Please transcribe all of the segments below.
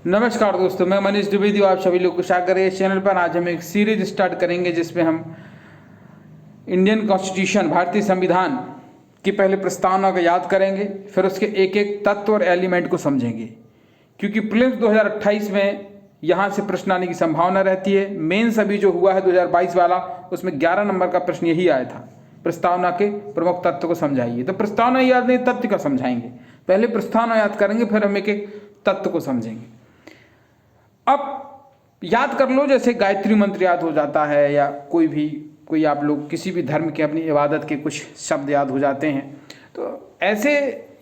नमस्कार दोस्तों, मैं मनीष द्विवेदी, आप सभी लोग को स्वागत है इस चैनल पर। आज हम एक सीरीज स्टार्ट करेंगे जिसमें हम इंडियन कॉन्स्टिट्यूशन, भारतीय संविधान की पहले प्रस्तावना को याद करेंगे, फिर उसके एक एक तत्व और एलिमेंट को समझेंगे। क्योंकि प्रीलिम्स 2028 में यहाँ से प्रश्न आने की संभावना रहती है। मेंस अभी जो हुआ है 2022 वाला, उसमें 11 नंबर का प्रश्न यही आया था, प्रस्तावना के प्रमुख तत्व को समझाइए। तो प्रस्तावना याद नहीं, तथ्य का समझाएंगे। पहले प्रस्तावना याद करेंगे, फिर हम एक एक तत्व को समझेंगे। अब याद कर लो, जैसे गायत्री मंत्र याद हो जाता है, या कोई आप लोग किसी भी धर्म के अपनी इबादत के कुछ शब्द याद हो जाते हैं, तो ऐसे,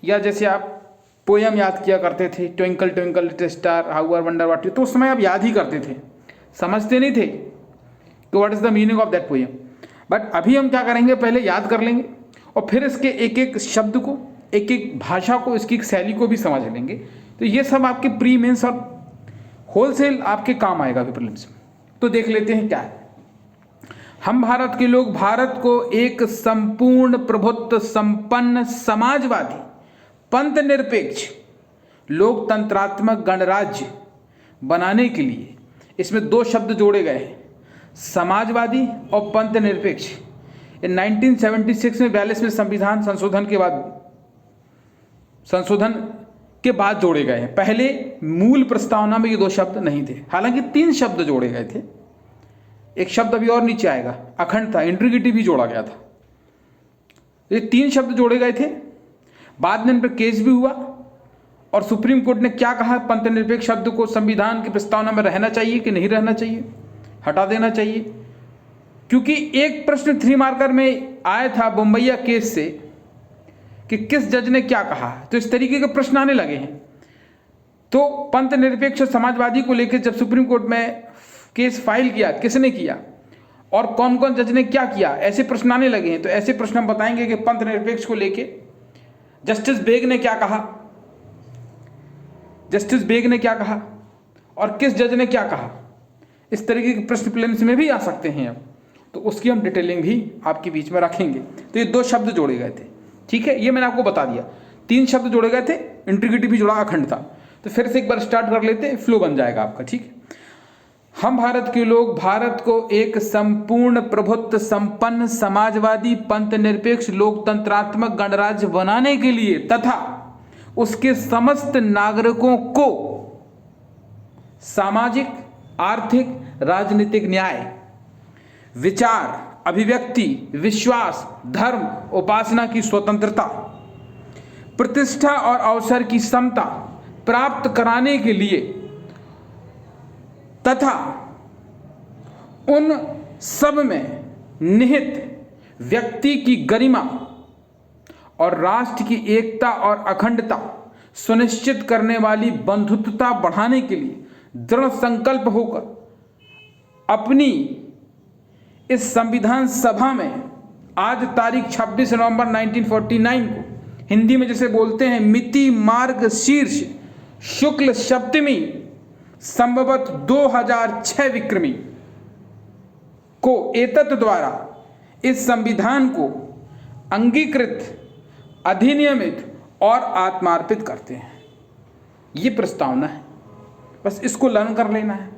या जैसे आप पोयम याद किया करते थे, twinkle twinkle little star how are wonder what, तो उस समय आप याद ही करते थे, समझते नहीं थे कि what is the meaning of that poem. But अभी हम क्या करेंगे, पहले याद कर लेंगे और फिर इसके एक एक शब्द को, एक एक भाषा को, इसकी एक शैली को भी समझ लेंगे। तो ये सब आपके प्री मेंस और होलसेल आपके काम आएगा प्रीलिम्स में। तो देख लेते हैं क्या है। हम भारत के लोग भारत को एक संपूर्ण प्रभुत्व संपन्न समाजवादी पंथ निरपेक्ष लोकतंत्रात्मक गणराज्य बनाने के लिए, इसमें दो शब्द जोड़े गए हैं, समाजवादी और पंथ निरपेक्ष। 1976 में 42वें संविधान संशोधन के बाद जोड़े गए हैं। पहले मूल प्रस्तावना में ये दो शब्द नहीं थे, हालांकि 3 शब्द जोड़े गए थे। एक शब्द अभी और नीचे आएगा, अखंडता, इंटीग्रिटी भी जोड़ा गया था। ये 3 शब्द जोड़े गए थे। बाद में इन पर केस भी हुआ और सुप्रीम कोर्ट ने क्या कहा, पंथ निरपेक्ष शब्द को संविधान की प्रस्तावना में रहना चाहिए कि नहीं रहना चाहिए, हटा देना चाहिए। क्योंकि एक प्रश्न 3 मार्कर में आया था बम्बैया केस से कि किस जज ने क्या कहा, तो इस तरीके के प्रश्न आने लगे हैं। तो पंथ निरपेक्ष समाजवादी को लेकर जब सुप्रीम कोर्ट में केस फाइल किया, किसने किया और कौन कौन जज ने क्या किया, ऐसे प्रश्न आने लगे हैं। तो ऐसे प्रश्न हम बताएंगे कि पंथ निरपेक्ष को लेके जस्टिस बेग ने क्या कहा, जस्टिस बेग ने क्या कहा और किस जज ने क्या कहा। इस तरीके के प्रश्न प्रीलिम्स में भी आ सकते हैं। अब तो उसकी हम डिटेलिंग भी आपके बीच में रखेंगे। तो ये 2 शब्द जोड़े गए थे, ठीक है, ये मैंने आपको बता दिया। 3 शब्द जोड़े गए थे, इंटीग्रिटी भी जोड़ा, अखंडता। तो फिर से एक बार स्टार्ट कर लेते हैं, फ्लो बन जाएगा आपका, ठीक है। हम भारत के लोग भारत को एक संपूर्ण प्रभुत्व संपन्न समाजवादी पंथ निरपेक्ष लोकतंत्रात्मक गणराज्य बनाने के लिए तथा उसके समस्त नागरिकों को सामाजिक, आर्थिक, राजनीतिक न्याय, विचार, अभिव्यक्ति, विश्वास, धर्म, उपासना की स्वतंत्रता, प्रतिष्ठा और अवसर की समता प्राप्त कराने के लिए तथा उन सब में निहित व्यक्ति की गरिमा और राष्ट्र की एकता और अखंडता सुनिश्चित करने वाली बंधुत्वता बढ़ाने के लिए दृढ़ संकल्प होकर अपनी इस संविधान सभा में आज तारीख 26 नवंबर 1949 को, हिंदी में जैसे बोलते हैं मिति मार्ग शीर्ष शुक्ल सप्तमी संभवत 2006 विक्रमी को एतत् द्वारा इस संविधान को अंगीकृत, अधिनियमित और आत्मार्पित करते हैं। ये प्रस्तावना है, बस इसको लर्न कर लेना है।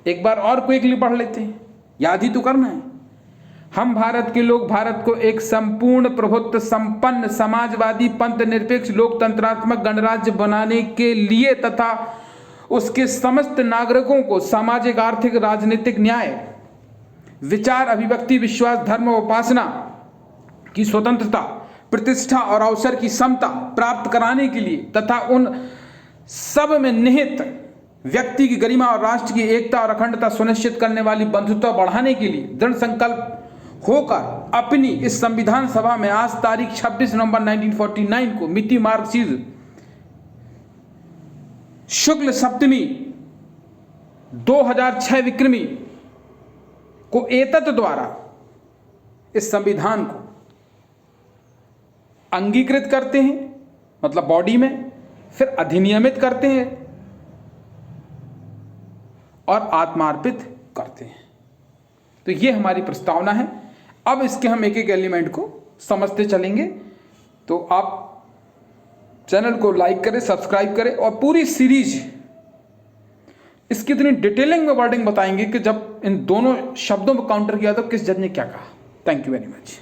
एक बार और क्विकली पढ़ लेते हैं, याद ही तो करना है। हम भारत के लोग भारत को एक संपूर्ण प्रभुत्व संपन्न समाजवादी पंथ निरपेक्ष लोकतंत्रात्मक गणराज्य बनाने के लिए तथा उसके समस्त नागरिकों को सामाजिक, आर्थिक, राजनीतिक न्याय, विचार, अभिव्यक्ति, विश्वास, धर्म और उपासना की स्वतंत्रता, प्रतिष्ठा और अवसर की समता प्राप्त कराने के लिए तथा उन सब में निहित व्यक्ति की गरिमा और राष्ट्र की एकता और अखंडता सुनिश्चित करने वाली बंधुत्व बढ़ाने के लिए दृढ़ संकल्प होकर अपनी इस संविधान सभा में आज तारीख 26 नवंबर 1949 को मिति मार्ग शीर्ष शुक्ल सप्तमी 2006 विक्रमी को एतत् द्वारा इस संविधान को अंगीकृत करते हैं, मतलब बॉडी में, फिर अधिनियमित करते हैं और आत्मार्पित करते हैं। तो ये हमारी प्रस्तावना है। अब इसके हम एक एक एलिमेंट को समझते चलेंगे। तो आप चैनल को लाइक करें, सब्सक्राइब करें और पूरी सीरीज इसकी इतनी डिटेलिंग में वर्डिंग बताएंगे कि जब इन दोनों शब्दों पर काउंटर किया तो किस जज ने क्या कहा। Thank you very much.